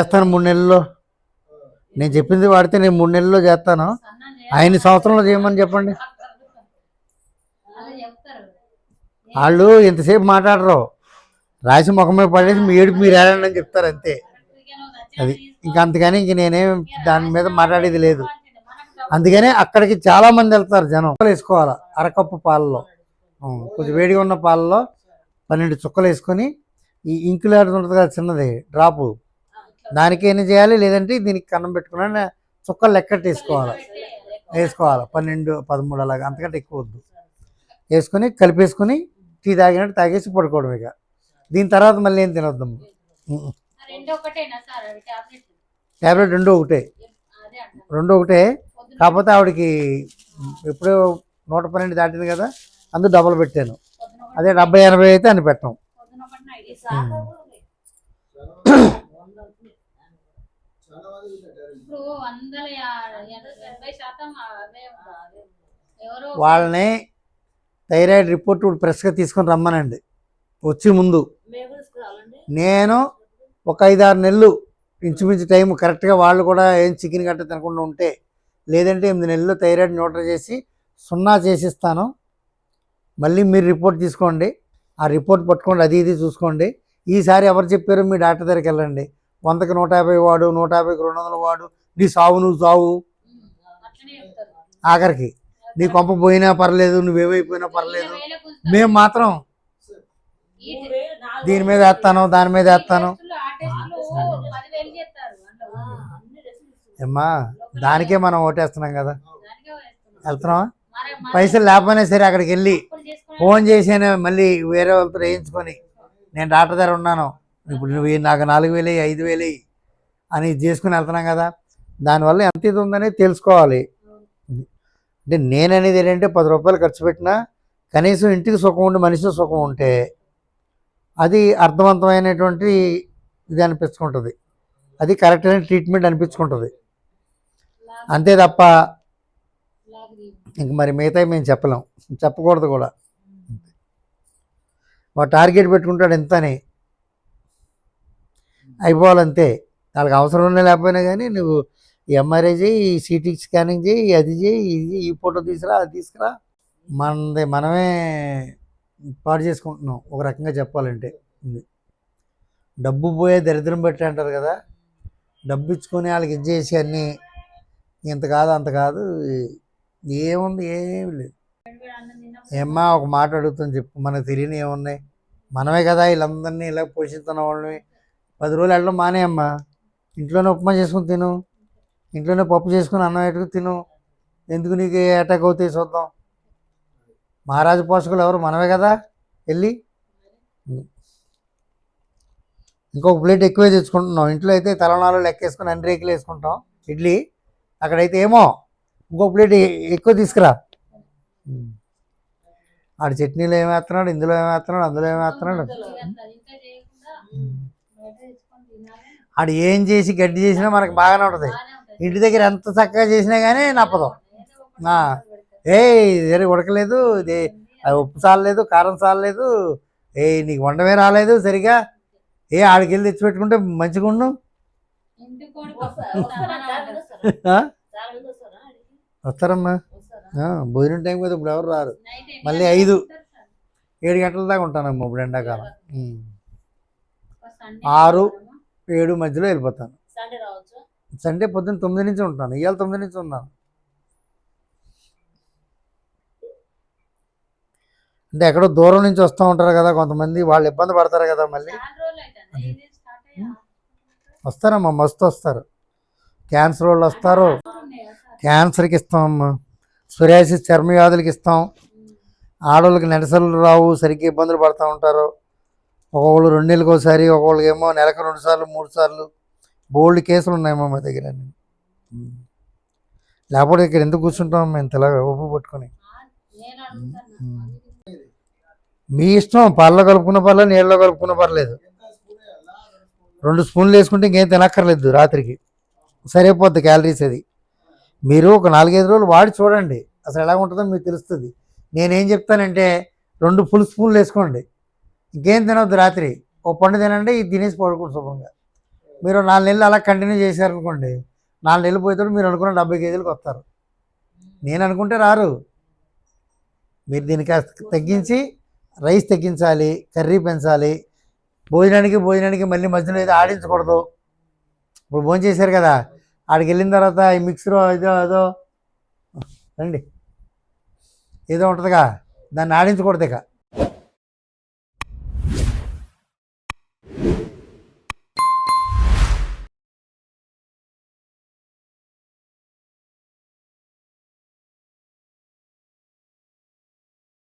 చేస్తాను 3 నెలల్లో. నేను చెప్పింది వాడితే నేను 3 నెలల్లో చేస్తాను. ఆయన సంవత్సరంలో చేయమని చెప్పండి. వాళ్ళు ఎంతసేపు మాట్లాడరు, రాసి ముఖం మీద పడేసి మీ ఏడుపు మీరు ఏడండి అని చెప్తారు అంతే. అది ఇంకా అంతగాని ఇంక నేనేం దాని మీద మాట్లాడేది లేదు. అందుకనే అక్కడికి చాలా మంది వెళ్తారు జనం. వేసుకోవాలి అరకప్పు పాలలో, కొంచెం వేడిగా ఉన్న పాలలో 12 చుక్కలు వేసుకొని, ఈ ఇంకులాడు ఉంటుంది కదా చిన్నది డ్రాపు, దానికి ఏం చేయాలి, లేదంటే దీనికి కన్నం పెట్టుకున్నా చుక్కలు లెక్కటి వేసుకోవాలి 12, 13 అలాగా, అంతకంటే ఎక్కువ వద్దు. వేసుకొని కలిపేసుకొని టీ తాగినట్టు తాగేసి పడుకోవడం. ఇక దీని తర్వాత మళ్ళీ ఏం తినొద్దాము. ట్యాబ్లెట్ రెండు ఒకటే, కాకపోతే ఆవిడకి ఎప్పుడో 112 దాటింది కదా, అందుకు డబల్ పెట్టాను. అదే 70-80 అయితే అని పెట్టాం. వాళ్ళని థైరాయిడ్ రిపోర్ట్ ప్రెస్గా తీసుకొని రమ్మనండి వచ్చి ముందు. నేను ఒక 5-6 నెలలు ఇంచుమించు టైం కరెక్ట్గా వాళ్ళు కూడా ఏం చికెన్ గట్ట తినకుండా ఉంటే, లేదంటే 8 నెలల్లో థైరాయిడ్ న్యూట్రల్ చేసి 0 చేసిస్తాను. మళ్ళీ మీరు రిపోర్ట్ తీసుకోండి, ఆ రిపోర్ట్ పట్టుకోండి, అది ఇది చూసుకోండి. ఈసారి ఎవరు చెప్పారు మీ డాక్టర్ దగ్గరికి వెళ్ళండి. 100కి 150 వాడు, 150కి 200 వాడు, నీ సావు నువ్వు సావు. ఆఖరికి నీ కొంప పోయినా పర్లేదు, నువ్వేమైపోయినా పర్లేదు, మేము మాత్రం దీని మీద వేస్తాను దాని మీద వేస్తాను. అమ్మా దానికే మనం ఓటేస్తున్నాం కదా, వెళ్తున్నావా? పైసలు లేకపోయినా సరే అక్కడికి వెళ్ళి ఫోన్ చేసాను, మళ్ళీ వేరే వాళ్ళతో వేయించుకొని నేను డాక్టర్ దగ్గర ఉన్నాను, ఇప్పుడు నువ్వు నాకు 4,000 5,000 అని చేసుకుని వెళ్తున్నాం కదా. దానివల్ల ఎంత ఇది ఉందనేది తెలుసుకోవాలి. అంటే నేననేది ఏంటంటే 10 రూపాయలు ఖర్చు పెట్టినా కనీసం ఇంటికి సుఖం ఉండి మనిషి సుఖం ఉంటే అది అర్థవంతమైనటువంటి ఇది అనిపించుకుంటుంది, అది కరెక్ట్ అయిన ట్రీట్మెంట్ అనిపించుకుంటుంది. అంతే తప్ప ఇంక మరి మిగతా మేము చెప్పలేం, చెప్పకూడదు కూడా. వాడు టార్గెట్ పెట్టుకుంటాడు ఎంత అని, అయిపోవాలంతే. వాళ్ళకి అవసరం ఉన్నా లేకపోయినా కానీ నువ్వు ఎంఆర్ఐ చేయి, సిటీ స్కానింగ్ చేయి, అది చేయి, ఇది ఈ ఫోటో తీసుకురా, అది తీసుకురా. మనమే పాడు చేసుకుంటున్నాం ఒక రకంగా చెప్పాలంటే. డబ్బు పోయే దరిద్రం పెట్టి అంటారు కదా, డబ్బు ఇచ్చుకొని వాళ్ళకి ఇచ్చేసి అన్నీ ఇంత కాదు అంత కాదు, ఏముంది ఏమి లేదు. ఏమ్మా ఒక మాట అడుగుతాను చెప్పు, మనకు తెలియని ఏమున్నాయి? మనమే కదా వీళ్ళందరినీ ఇలా పోషిస్తున్న వాళ్ళని. 10 రోజులు వెళ్ళడం మానేయమ్మా, ఇంట్లోనే ఉప్మా చేసుకుని తిను, ఇంట్లోనే పప్పు చేసుకుని అన్నం పెట్టుకుని తిను. ఎందుకు నీకు అటాక్ అవుతాయి చూద్దాం. మహారాజు పోషకులు ఎవరు? మనమే కదా. వెళ్ళి ఇంకొక ప్లేట్ ఎక్కువే తెచ్చుకుంటున్నాం. ఇంట్లో అయితే తలనాలు లెక్కేసుకుని అన్ని రేకులు వేసుకుంటాం ఇడ్లీ, అక్కడైతే ఏమో ఇంకొక ప్లేట్ ఎక్కువ తీసుకురా. ఆడు చట్నీలో ఏమేస్తున్నాడు, ఇందులో ఏమేస్తున్నాడు, అందులో ఏమేస్తున్నాడు. ఆడు ఏం చేసి గడ్డి చేసినా మనకు బాగానే ఉంటుంది. ఇంటి దగ్గర ఎంత చక్కగా చేసినా కానీ నప్పదు. సరే ఉడకలేదు, ఇది ఉప్పు చాలలేదు, కారం చాలలేదు, నీకు వండమే రాలేదు సరిగా, ఆడికి వెళ్ళి తెచ్చిపెట్టుకుంటే మంచిగా ఉండు. వస్తారమ్మా, భోజనం టైం కదా ఇప్పుడు ఎవరు రారు. మళ్ళీ 5-7 గంటల దాకా ఉంటానమ్మా ఇప్పుడు ఎండాకాలం. 6-7 మధ్యలో వెళ్ళిపోతాను. సండే పొద్దున్న 9 నుంచి ఉంటాను, ఇవాళ 9 నుంచి ఉన్నాను. అంటే ఎక్కడో దూరం నుంచి వస్తూ ఉంటారు కదా కొంతమంది, వాళ్ళు ఇబ్బంది పడతారు కదా. మళ్ళీ వస్తారమ్మా, మస్తు వస్తారు. క్యాన్సర్ వాళ్ళు వస్తారు, క్యాన్సర్కి ఇస్తామమ్మా, సొరియాసిస్ చర్మవ్యాధులకి ఇస్తాం. ఆడవాళ్ళకి నెలసలు రావు, సరిగ్గా ఇబ్బందులు పడుతూ ఉంటారు. ఒక్కొక్కళ్ళు 2 నెలలకు ఒకసారి, ఒక్కొక్కళ్ళకి ఏమో నెలకు 2 సార్లు 3 సార్లు. బోల్డ్ కేసులు ఉన్నాయమ్మా మా దగ్గర. లేకపోతే ఇక్కడ ఎందుకు కూర్చుంటాం మేము తెల్లగా ఉప్పు పట్టుకొని. మీ ఇష్టం, పాలలో కలుపుకున్న పర్లేదు, నీళ్ళలో కలుపుకున్న పర్లేదు. 2 స్పూన్లు వేసుకుంటే ఇంకేం తినక్కర్లేదు, రాత్రికి సరిపోద్ది క్యాలరీస్. అది మీరు ఒక 4-5 రోజులు వాడి చూడండి, అసలు ఎలా ఉంటుందో మీకు తెలుస్తుంది. నేనేం చెప్తానంటే 2 ఫుల్ స్పూన్లు వేసుకోండి, ఇంకేం తినవద్దు. రాత్రి 1 పండు తినండి, ఇది తినేసి పడుకోండి శుభ్రంగా. మీరు 4 నెలలు అలా కంటిన్యూ చేశారనుకోండి, 4 నెలలు పోయేటప్పుడు మీరు అనుకున్న 70 కేజీలకు వస్తారు. నేను అనుకుంటే రారు. మీరు దీన్ని కాస్త తగ్గించి రైస్ తగ్గించాలి, కర్రీ పెంచాలి, భోజనానికి మళ్ళీ మధ్యలో ఏదో ఆడించకూడదు. ఇప్పుడు భోజనం చేశారు కదా, ఆడికి వెళ్ళిన తర్వాత ఈ మిక్సర్ ఏదో ఏదో రండి ఏదో ఉంటుందిగా, దాన్ని ఆడించకూడదు ఇక.